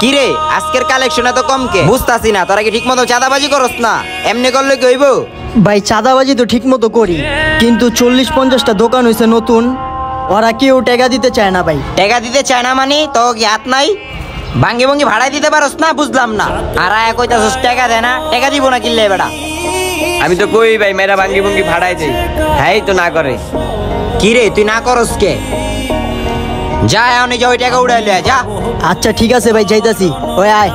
কি রে আজকের কালেকশন এত কম কে? বুঝতাছি না তোরা কি ঠিক মতো চাঁদাবাজি করস না? এমনি করলে কি হইব? ভাই চাঁদাবাজি তো ঠিক মতো করি, কিন্তু 40-50টা দোকান হয়েছে নতুন, ওরা কেউ টাকা দিতে চায় না ভাই। টাকা দিতে চায় না মানে তো কি হাত নাই? ভাঙ্গি ভঙ্গি ভাড়াই দিতে পারস না? বুঝলাম না। আর আয়া কইতাছস টাকা দেয় না, টাকা দিব না কিনলে বেটা। আমি তো কই ভাই মেয়েরা ভাঙ্গি ভঙ্গি ভাড়াই দেই, হ্যাঁ তো না করে। কি রে তুই না করস কে? যা এখন যা ওই টাকা উড়াইলে যা। আচ্ছা ঠিক আছে ভাই যাইতাছি, ওই আয়।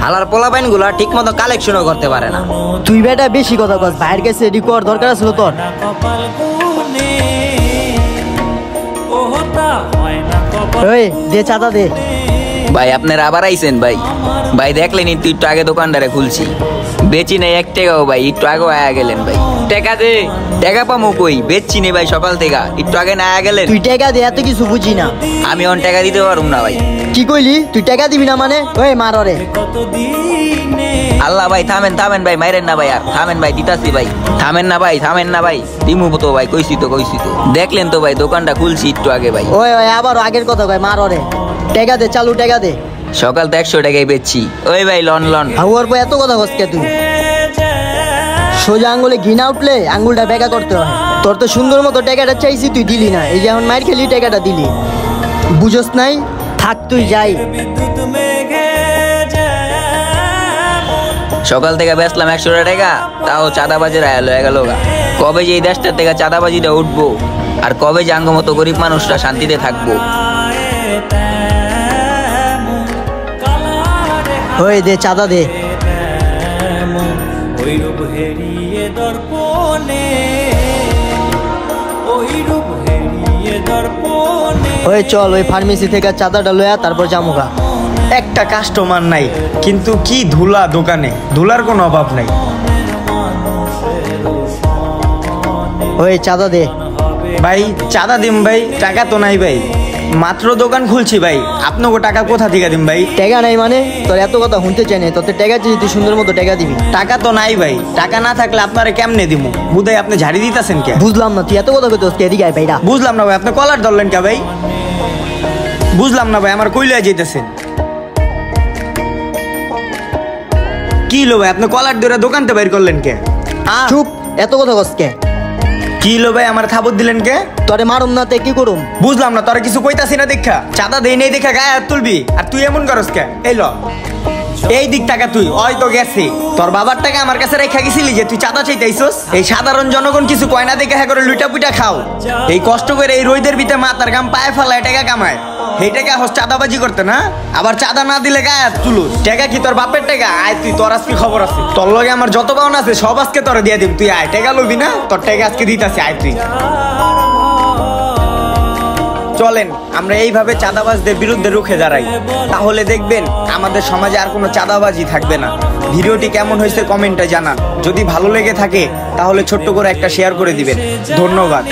হালার পোলাপাইন গুলা ঠিক মতো কালেকশনও করতে পারে না। তুই বেটা বেশি কথা কস, ভাইয়ের কাছে রেডি কর, দরকার আছে তোর। ওই দে চাঁদা দে। ভাই আপনারা আবার আইছেন ভাই? ভাই দেখলেন তুই একটু আগে দোকানদারে খুলছি, বেচি নাই এক টাকাও ভাই, একটু আগে আয়া গেলেন ভাই। টাকা দে। টাকা পামো কই? বেচছি নি ভাই সকাল থেকে, একটু আগে না আয়া গেলেন। তুই টাকা দে, এত কিছু বুঝি না আমি অন টাকা দিতে পারুম না ভাই। কি কইলি? তুই টাকা দিবি না মানে? ওই মার রে। আল্লাহ ভাই থামেন থামেন ভাই, মাইরেন না ভাই, আর থামেন ভাই, দিতাছি ভাই, থামেন না ভাই, থামেন না ভাই, দিমু তো ভাই, কইছি তো। দেখলেন তো ভাই দোকানটা খুলছি একটু আগে ভাই। ওই ওই আবার আগের কথা কয়, মার রে। টাকা দে, চালু টাকা দে। সকাল তো 100 টাকায় বেচছি। ওই ভাই লন লন। হাওয়ার পর এত কথা কস কে তুই? সোজা আঙ্গুলে ঘি না উঠলে আঙ্গুলটা বেঁকা করতে হয়। তোর তো সুন্দর মতো টাকাটা চাইছি, তুই দিলি না। এই যে এখন মায়ের খেলি টাকাটা দিলি, বুঝস নাই? থাক তুই যাই। সকাল থেকে বেচলাম 100 টাকা, তাও চাঁদাবাজির আয়াল হয়ে গেল। কবে যে এই দেশটার থেকে চাঁদাবাজিটা উঠবো, আর কবে যে আঙ্গ মতো গরিব মানুষরা শান্তিতে থাকবো। ওই দে চাঁদা দে। ওই চল ওই ফার্মেসি থেকে চাঁদাটা লয়া তারপর জামুগা। একটা কাস্টমার নাই, কিন্তু কি ধুলা দোকানে, ধুলার কোনো অভাব নাই। ওই চাঁদা দে। ভাই চাঁদা দিম ভাই, টাকা তো নাই ভাই, মাত্র দোকান খুলছি ভাই, আপনাকে টাকা কোথা থেকে দিম ভাই? টাকা নাই মানে? তোর এত কথা শুনতে চাই না, তোর টাকা চাই, তুই সুন্দর মতো টাকা দিবি। টাকা তো নাই ভাই, টাকা না থাকলে আপনারে কেমনে দিব? বুধাই আপনি ঝাড়ি দিতেছেন কে? বুঝলাম না, তুই এত কথা কইতেছিস কে? এদিকে আয় ভাইরা। বুঝলাম না ভাই, আপনি কলার ধরলেন কে ভাই? বুঝলাম না ভাই, আমার কইলে যাইতেছেন কি লো ভাই? আপনি কলার ধরে দোকানতে বাইর করলেন কে? চুপ, এত কথা কস কে? কি লো ভাই, আমার খাবার দিলেন কে? তোরে মারুম না তে কি করুম? বুঝলাম না, তোরা কিছু কইতাছি না দেখা, চাঁদা দেই নেই দেখা গায়ে হাত তুলবি, আর তুই এমন করস কে? এই ল এই দিক টাকা, তুই ওই তো গেছি, তোর বাবার টাকা আমার কাছে রেখা গেছিলি যে তুই চাঁদা চাইতেইছস। এই সাধারণ জনগণ কিছু কয় না দেখে হ্যাঁ করে লুইটা পুইটা খাও, এই কষ্ট করে এই রোদের ভিতরে মাথার গাম পায়ে ফেলায় টাকা কামায়, এই টাকা হস চাঁদাবাজি করতে না? আবার চাঁদা না দিলে গায়ে হাত তুলুস। টাকা কি তোর বাপের টাকা? আয় তুই, তোর আজকে খবর আছে, তোর লগে আমার যত পাওনা আছে সব আজকে তোরা দিয়ে দিব। তুই আয়, টাকা লবি না? তোর টাকা আজকে দিতাছি, আয় তুই। চলেন আমরা এইভাবে চাঁদাবাজদের বিরুদ্ধে রুখে দাঁড়াই, তাহলে দেখবেন আমাদের সমাজে আর কোনো চাঁদাবাজি থাকবে না। ভিডিওটি কেমন হয়েছে কমেন্টে জানান, যদি ভালো লেগে থাকে তাহলে ছোট্ট করে একটা শেয়ার করে দিবেন। ধন্যবাদ।